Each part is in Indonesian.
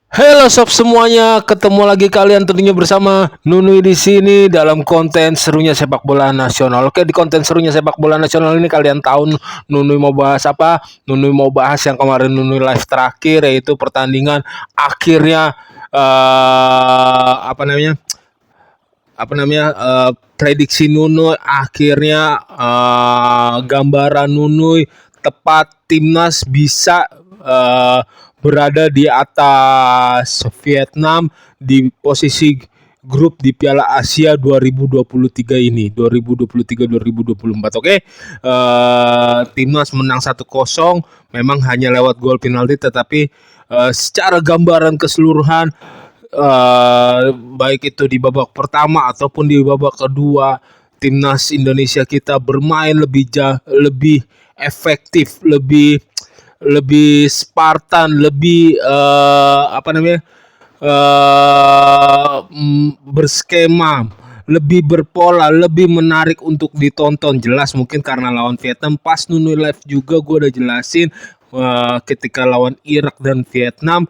Halo sob semuanya, ketemu lagi kalian tentunya bersama Nunui di sini dalam konten serunya sepak bola nasional. Oke, di konten serunya sepak bola nasional ini kalian tahu Nunui mau bahas apa? Nunui mau bahas yang kemarin Nunui live terakhir, yaitu pertandingan akhirnya apa namanya? Prediksi Nunui akhirnya, gambaran Nunui tepat, timnas bisa berada di atas Vietnam di posisi grup di Piala Asia 2023 ini, 2023-2024. Oke. Timnas menang 1-0, memang hanya lewat gol penalti, tetapi secara gambaran keseluruhan, baik itu di babak pertama ataupun di babak kedua, timnas Indonesia kita bermain lebih efektif, lebih lebih Spartan, lebih berskema, lebih berpola, lebih menarik untuk ditonton. Jelas mungkin karena lawan Vietnam, pas Nunu live juga gue udah jelasin, ketika lawan Irak dan Vietnam,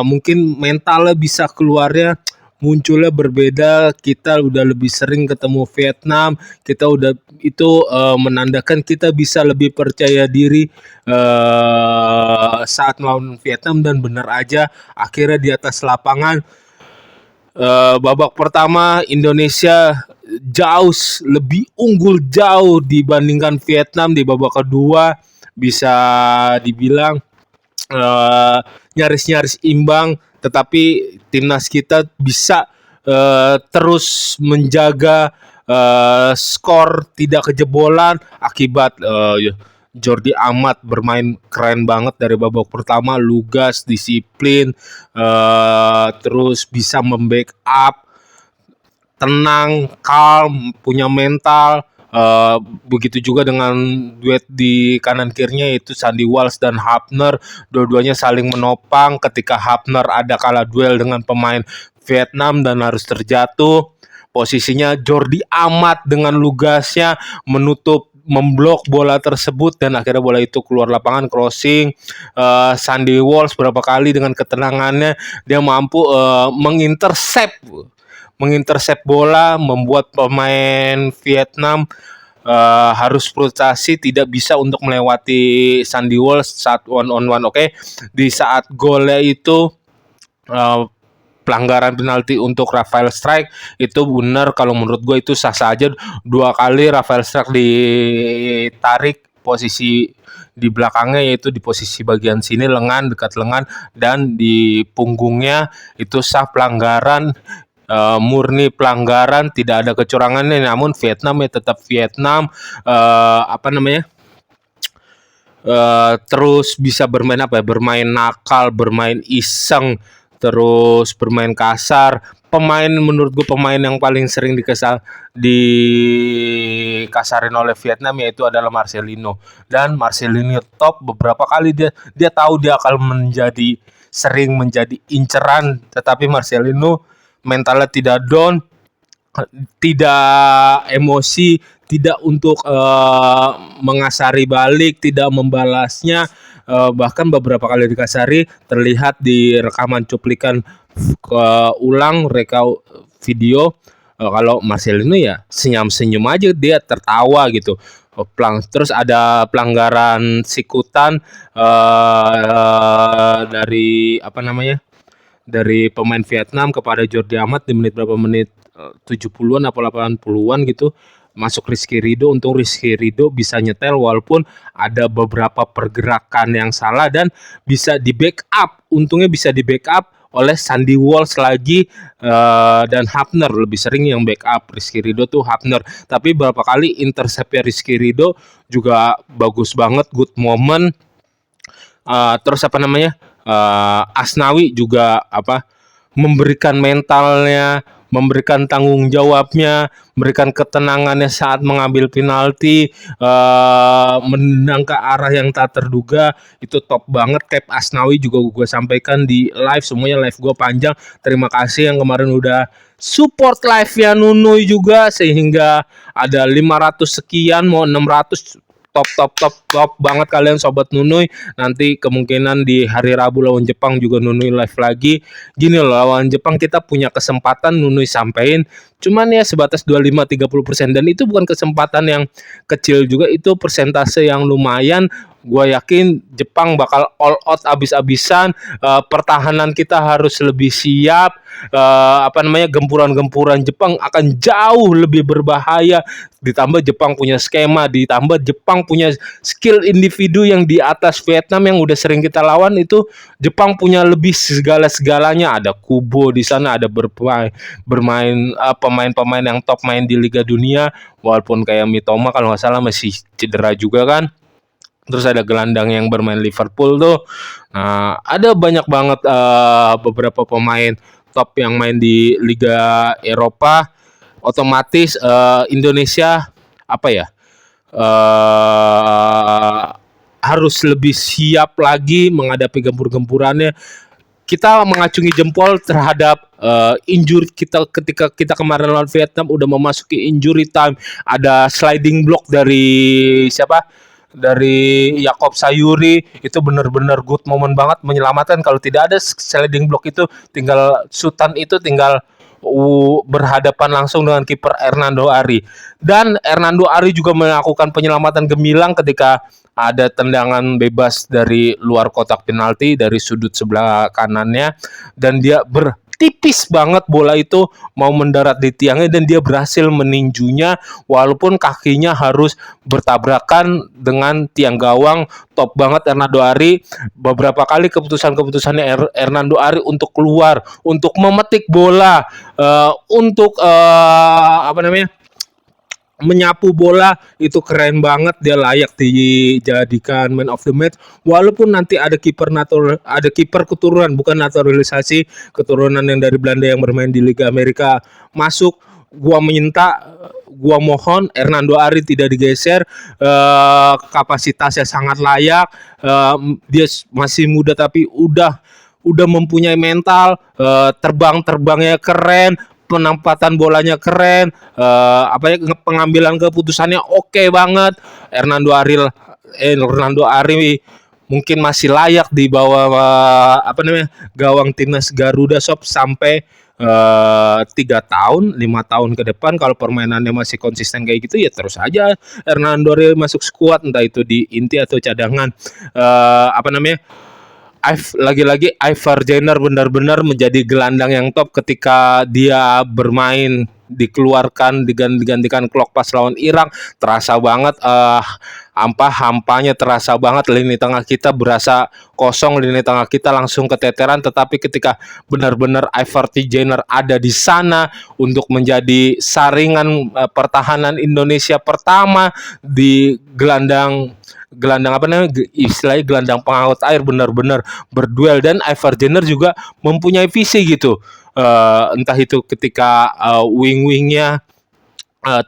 mungkin mentalnya bisa keluarnya munculnya berbeda. Kita udah lebih sering ketemu Vietnam, kita udah itu menandakan kita bisa lebih percaya diri saat melawan Vietnam, dan benar aja akhirnya di atas lapangan, babak pertama Indonesia jauh lebih unggul jauh dibandingkan Vietnam. Di babak kedua bisa dibilang eh, nyaris-nyaris imbang, tetapi timnas kita bisa terus menjaga skor tidak kejebolan akibat Jordi Amat bermain keren banget dari babak pertama, lugas, disiplin, terus bisa membackup, tenang, calm, punya mental. Begitu juga dengan duet di kanan kirinya, yaitu Sandy Walsh dan Hafner. Dua-duanya saling menopang ketika Hafner ada kala duel dengan pemain Vietnam dan harus terjatuh. Posisinya Jordi Amat dengan lugasnya memblok bola tersebut, dan akhirnya bola itu keluar lapangan crossing. Sandy Walsh berapa kali dengan ketenangannya dia mampu mengintercept bola, membuat pemain Vietnam harus frustasi, tidak bisa untuk melewati Sandy Walsh saat one on one. Oke. Di saat golnya itu, pelanggaran penalti untuk Rafael Strike itu benar, kalau menurut gue itu sah saja. Dua kali Rafael Strike ditarik posisi di belakangnya, yaitu di posisi bagian sini lengan, dekat lengan, dan di punggungnya, itu sah pelanggaran, murni pelanggaran, tidak ada kecurangannya. Namun Vietnam ya tetap Vietnam, terus bisa bermain nakal, bermain iseng, terus bermain kasar. Menurut gue pemain yang paling sering dikasarin oleh Vietnam yaitu adalah Marcelino. Dan Marcelino top beberapa kali, dia tahu dia akan sering menjadi inceran, tetapi Marcelino mentalnya tidak down, tidak emosi, tidak untuk mengasari balik, tidak membalasnya. Bahkan beberapa kali dikasari, terlihat di rekaman cuplikan ulang video, kalau Marcelino ya senyum-senyum aja, dia tertawa gitu. Terus ada pelanggaran sikutan dari dari pemain Vietnam kepada Jordi Amat di menit 70-an atau 80-an gitu, masuk Rizky Ridho. Untung Rizky Ridho bisa nyetel walaupun ada beberapa pergerakan yang salah, dan bisa di backup. Untungnya bisa di backup oleh Sandy Walsh lagi, dan Hafner. Lebih sering yang backup Rizky Ridho tuh Hafner. Tapi beberapa kali interceptnya Rizky Ridho juga bagus banget, good moment. Terus Asnawi juga memberikan mentalnya, memberikan tanggung jawabnya, memberikan ketenangannya saat mengambil penalti, menendang ke arah yang tak terduga. Itu top banget. Cap Asnawi juga gue sampaikan di live, semuanya live gue panjang. Terima kasih yang kemarin udah support live-nya Nunui juga, sehingga ada 500 sekian, mau 600 top banget kalian sobat Nunui. Nanti kemungkinan di hari Rabu lawan Jepang juga Nunui live lagi. Gini loh, lawan Jepang kita punya kesempatan Nunui sampein, cuman ya sebatas 25-30%, dan itu bukan kesempatan yang kecil juga, itu persentase yang lumayan. Gue yakin Jepang bakal all out abis-abisan. Pertahanan kita harus lebih siap. Gempuran-gempuran Jepang akan jauh lebih berbahaya. Ditambah Jepang punya skema, ditambah Jepang punya skill individu yang di atas Vietnam yang udah sering kita lawan. Itu Jepang punya lebih segala-segalanya. Ada Kubo di sana, ada bermain pemain-pemain yang top main di Liga Dunia, walaupun kayak Mitoma kalau nggak salah masih cedera juga kan. Terus ada gelandang yang bermain Liverpool tuh. Nah, ada banyak banget beberapa pemain top yang main di Liga Eropa. Otomatis Indonesia harus lebih siap lagi menghadapi gempur-gempurannya. Kita mengacungi jempol terhadap injury kita ketika kita kemarin lawan Vietnam udah memasuki injury time. Ada sliding block dari dari Yakob Sayuri, itu benar-benar good moment banget menyelamatkan. Kalau tidak ada sliding block itu, tinggal Sultan itu tinggal berhadapan langsung dengan kiper Hernando Ari. Dan Hernando Ari juga melakukan penyelamatan gemilang ketika ada tendangan bebas dari luar kotak penalti dari sudut sebelah kanannya, dan dia tipis banget bola itu mau mendarat di tiangnya, dan dia berhasil meninjunya walaupun kakinya harus bertabrakan dengan tiang gawang. Top banget Hernando Ari. Beberapa kali keputusannya Hernando Ari untuk keluar, untuk memetik bola, untuk menyapu bola, itu keren banget. Dia layak dijadikan man of the match, walaupun nanti ada kiper keturunan, bukan naturalisasi, keturunan yang dari Belanda yang bermain di Liga Amerika masuk. Gua mohon Hernando Ari tidak digeser. Kapasitasnya sangat layak. Dia masih muda tapi udah mempunyai mental. Terbangnya keren, penempatan bolanya keren, pengambilan keputusannya oke banget. Hernando Ari mungkin masih layak di bawah gawang timnas Garuda Sob sampai 3 tahun 5 tahun ke depan. Kalau permainannya masih konsisten kayak gitu, ya terus aja Hernando Ari masuk skuad, entah itu di inti atau cadangan. Lagi-lagi Ivar Jenner benar-benar menjadi gelandang yang top ketika dia bermain, dikeluarkan digantikan Klok pas lawan Irak. Terasa banget hampanya terasa banget. Lini tengah kita berasa kosong, lini tengah kita langsung keteteran. Tetapi ketika benar-benar Ivar Jenner ada di sana untuk menjadi saringan pertahanan Indonesia pertama di gelandang istilahnya gelandang pengangkut air, benar-benar berduel. Dan Ivar Jenner juga mempunyai visi gitu, entah itu ketika wing-wingnya,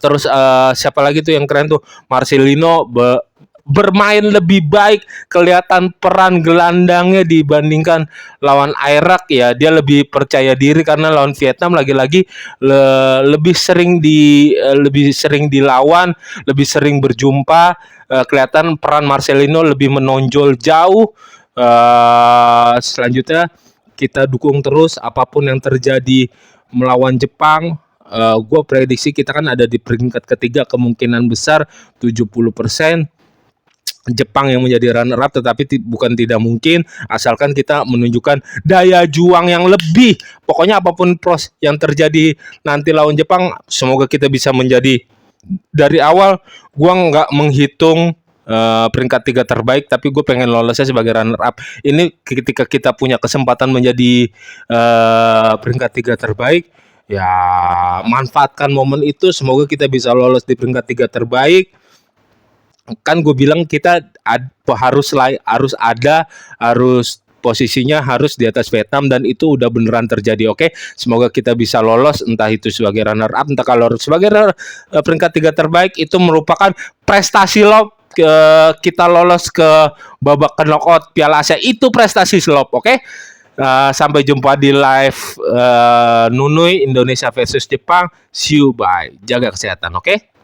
terus siapa lagi tuh yang keren tuh, Marcelino bermain lebih baik, kelihatan peran gelandangnya dibandingkan lawan Irak. Ya, dia lebih percaya diri karena lawan Vietnam lagi-lagi lebih sering dilawan, lebih sering berjumpa. Kelihatan peran Marcelino lebih menonjol jauh. Selanjutnya kita dukung terus apapun yang terjadi melawan Jepang. Gue prediksi kita kan ada di peringkat ketiga, kemungkinan besar 70% Jepang yang menjadi runner up, tetapi bukan tidak mungkin asalkan kita menunjukkan daya juang yang lebih. Pokoknya apapun yang terjadi nanti lawan Jepang, semoga kita bisa menjadi, dari awal gua nggak menghitung peringkat 3 terbaik, tapi gue pengen lolosnya sebagai runner up. Ini ketika kita punya kesempatan menjadi peringkat 3 terbaik, ya manfaatkan momen itu. Semoga kita bisa lolos di peringkat 3 terbaik. Kan gue bilang kita harus posisinya harus di atas Vietnam, dan itu udah beneran terjadi. Oke, semoga kita bisa lolos, entah itu sebagai runner up, entah kalau sebagai peringkat 3 terbaik. Itu merupakan prestasi lob. Kita lolos ke babak knockout Piala Asia, itu prestasi lob. Oke, sampai jumpa di live Nunui Indonesia versus Jepang. See you, bye. Jaga kesehatan, oke?